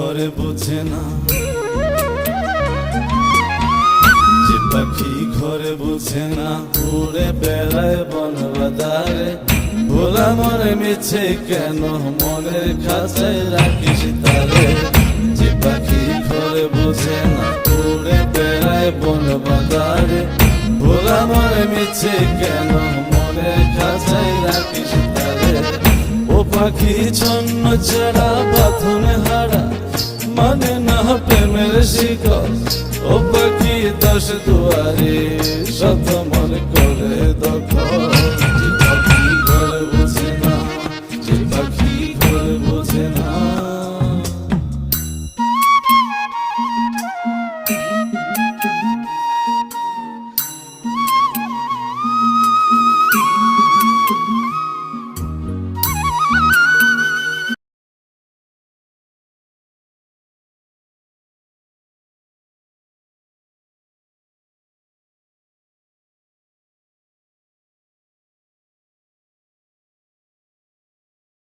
ঘরে বোঝে না, যে পাখি ঘরে বোঝে না, উড়ে বেড়ায় বন বাদারে। ভোলা মরে মিছে কেন মনের খাঁচায় রাখিস তারে। যে পাখি ঘরে বোঝে না, উড়ে বেড়ায় বন বাদারে। ভোলা মরে মিছে কেন মনের খাঁচায় রাখিস তারে। ও পাখি ছন্ন ছাড়া বাঁধনে হারা, মানে না প্রেমের শিকল। ও পাখি 10 দুয়ারে শত মন করে দখল।